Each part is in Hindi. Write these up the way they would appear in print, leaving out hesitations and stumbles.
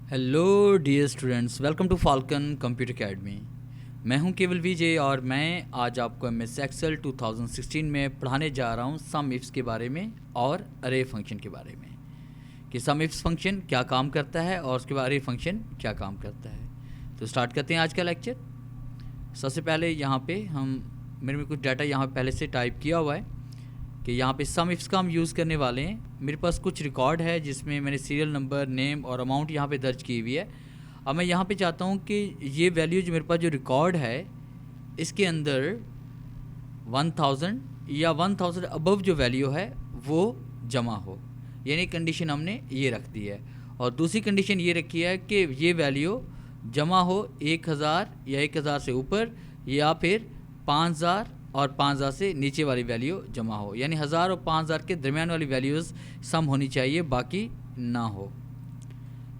Hello dear students, welcome to Falcon computer academy. मैं हूं केवल विजय और मैं आज आपको एमएस एक्सेल 2016 में पढ़ाने जा रहा हूं सम इफ्स के बारे में और अरे फंक्शन के बारे में कि सम इफ्स फंक्शन क्या काम करता है और उसके बाद अरे फंक्शन क्या काम करता है। तो स्टार्ट करते हैं आज का लेक्चर। सबसे पहले यहाँ पे मेरे में कुछ डाटा यहाँ पहले से टाइप किया हुआ है कि यहाँ पे सम इफ्स का हम यूज़ करने वाले हैं। मेरे पास कुछ रिकॉर्ड है जिसमें मैंने सीरियल नंबर, नेम और अमाउंट यहाँ पे दर्ज की हुई है। अब मैं यहाँ पे चाहता हूँ कि ये वैल्यू जो मेरे पास जो रिकॉर्ड है इसके अंदर 1000 या 1000 अबव जो वैल्यू है वो जमा हो, यानी कंडीशन हमने ये रख दी है। और दूसरी कंडीशन ये रखी है कि ये वैल्यू जमा हो 1000 या 1000 से ऊपर या फिर 5000 और 5000 से नीचे वाली वैल्यू जमा हो, यानी 1000 और 5000 के दरमियान वाली वैल्यूज़ सम होनी चाहिए, बाकी ना हो।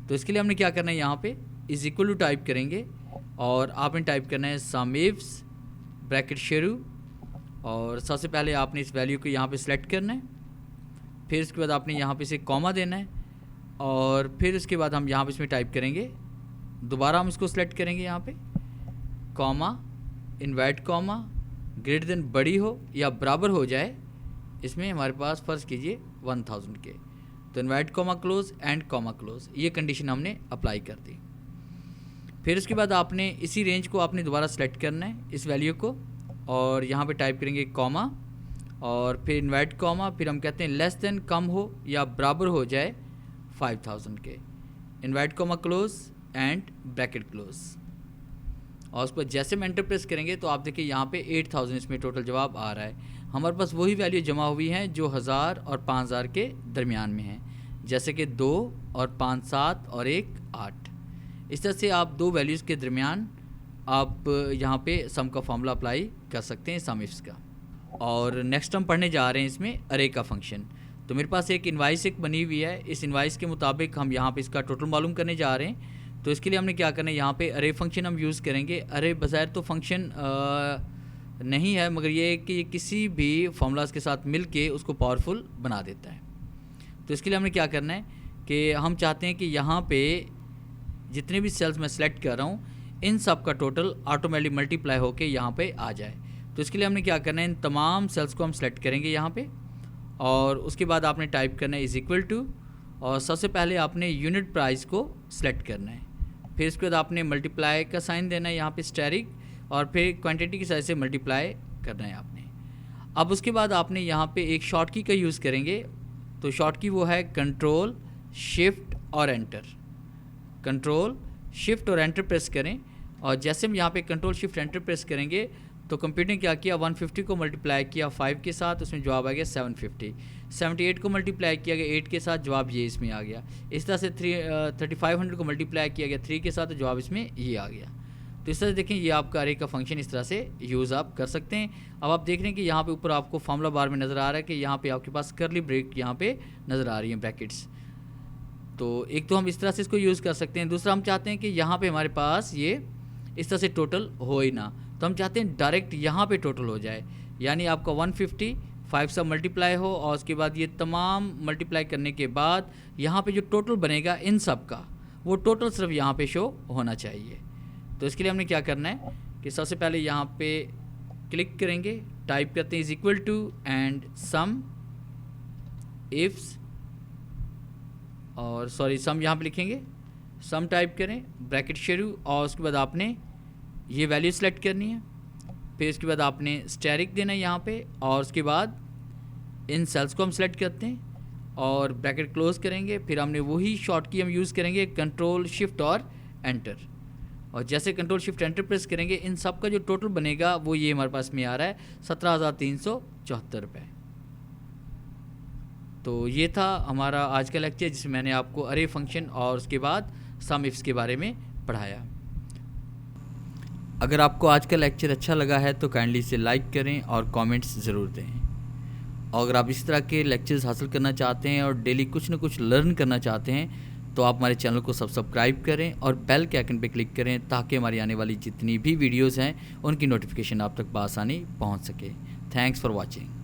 तो इसके लिए हमने क्या करना है, यहाँ पे इज इक्वल टू टाइप करेंगे और आपने टाइप करना है समीफ्स ब्रैकेट शुरू, और सबसे पहले आपने इस वैल्यू को यहाँ पे सिलेक्ट करना है। फिर उसके बाद आपने यहाँ पे इसे कॉमा देना है और फिर उसके बाद हम यहाँ पे इसमें टाइप करेंगे, दोबारा हम इसको सिलेक्ट करेंगे यहाँ पे comma, invert comma, greater than बड़ी हो या बराबर हो जाए, इसमें हमारे पास फ़र्ज़ कीजिए 1000 के, तो invert comma close and comma close, ये कंडीशन हमने अप्लाई कर दी। फिर उसके बाद आपने इसी रेंज को आपने दोबारा सेलेक्ट करना है इस वैल्यू को, और यहाँ पे टाइप करेंगे कॉमा और फिर इनवर्ट कॉमा, फिर हम कहते हैं लेस देन कम हो या बराबर हो जाए 5000 के, invert comma close and bracket close. और उस पर जैसे हम एंटर प्रेस करेंगे तो आप देखिए यहाँ पे 8000 इसमें टोटल जवाब आ रहा है। हमारे पास वही वैल्यू जमा हुई हैं जो 1000 और 5000 के दरमियान में हैं, जैसे कि 2 और 5 7 और 1 8। इस तरह से आप दो वैल्यूज़ के दरमियान आप यहाँ पे सम का फॉर्मूला अप्लाई कर सकते हैं सम इफ्स का। और नेक्स्ट हम पढ़ने जा रहे हैं इसमें अरे का फंक्शन। तो मेरे पास एक इन्वाइस एक बनी हुई है, इस इन्वाइस के मुताबिक हम यहाँ पर इसका टोटल मालूम करने जा रहे हैं। तो इसके लिए हमने क्या करना है, यहाँ पे अरे फंक्शन हम यूज़ करेंगे। अरे बज़ाहिर तो फंक्शन नहीं है, मगर ये है कि ये किसी भी फॉर्मूलाज के साथ मिल के उसको पावरफुल बना देता है। तो इसके लिए हमने क्या करना है कि हम चाहते हैं कि यहाँ पे जितने भी सेल्स मैं सेलेक्ट कर रहा हूँ इन सब का टोटल ऑटोमेटिक मल्टीप्लाई होके यहाँ पे आ जाए। तो इसके लिए हमने क्या करना है, इन तमाम सेल्स को हम सेलेक्ट करेंगे यहाँ पे, और उसके बाद आपने टाइप करना है इज इक्वल टू, और सबसे पहले आपने यूनिट प्राइस को सिलेक्ट करना है। फिर इसके बाद आपने मल्टीप्लाई का साइन देना है यहाँ पे स्टेरिक, और फिर क्वांटिटी की साइज से मल्टीप्लाई करना है आपने। अब उसके बाद आपने यहाँ पे एक शॉर्ट की का यूज़ करेंगे। तो शॉर्ट की वो है कंट्रोल शिफ्ट और एंटर। कंट्रोल शिफ्ट और एंटर प्रेस करें, और जैसे हम यहाँ पे कंट्रोल शिफ्ट एंटर प्रेस करेंगे तो कंप्यूटर ने क्या किया, 150 को मल्टीप्लाई किया 5 के साथ, उसमें जवाब आ गया 750। 78 को मल्टीप्लाई किया गया 8 के साथ, जवाब ये इसमें आ गया। इस तरह से 3500 को मल्टीप्लाई किया गया 3 के साथ, तो जवाब इसमें ये आ गया। तो इस तरह से देखें, ये आपका अरे का फंक्शन इस तरह से यूज़ आप कर सकते हैं। अब आप देख रहे हैं कि यहाँ पे ऊपर आपको फार्मूला बार में नज़र आ रहा है कि यहाँ पे आपके पास करली ब्रेक यहाँ पे नज़र आ रही हैं, ब्रैकेट्स। तो एक तो हम इस तरह से इसको यूज़ कर सकते हैं। दूसरा हम चाहते हैं कि यहाँ पे हमारे पास ये इस तरह से टोटल हो ही ना, तो हम चाहते हैं डायरेक्ट यहाँ पे टोटल हो जाए, यानी आपका 150 5 सब मल्टीप्लाई हो, और उसके बाद ये तमाम मल्टीप्लाई करने के बाद यहाँ पे जो टोटल बनेगा इन सब का, वो टोटल सिर्फ यहाँ पे शो होना चाहिए। तो इसके लिए हमने क्या करना है कि सबसे पहले यहाँ पे क्लिक करेंगे, टाइप करते हैं is equal to and sum ifs, और सम यहाँ पे लिखेंगे, सम टाइप करें ब्रैकेट शुरू, और उसके बाद आपने ये वैल्यू सेलेक्ट करनी है। फिर इसके बाद आपने स्टेरिक देना है यहाँ पे, और उसके बाद इन सेल्स को हम सेलेक्ट करते हैं और ब्रैकेट क्लोज करेंगे। फिर हमने वही शॉर्ट की हम यूज़ करेंगे, कंट्रोल शिफ्ट और एंटर, और जैसे कंट्रोल शिफ्ट एंटर प्रेस करेंगे इन सब का जो टोटल बनेगा वो ये हमारे पास में आ रहा है 17,374 रुपये। तो ये था हमारा आज का लेक्चर, जिसमें मैंने आपको अरे फंक्शन और उसके बाद सम इफ्स के बारे में पढ़ाया। अगर आपको आज का लेक्चर अच्छा लगा है तो काइंडली इसे लाइक करें और कमेंट्स ज़रूर दें। और अगर आप इस तरह के लेक्चर्स हासिल करना चाहते हैं और डेली कुछ ना कुछ लर्न करना चाहते हैं तो आप हमारे चैनल को सब्सक्राइब करें और बेल के आइकन पे क्लिक करें, ताकि हमारी आने वाली जितनी भी वीडियोस हैं उनकी नोटिफिकेशन आप तक बआसानी पहुंच सके। Thanks for watching.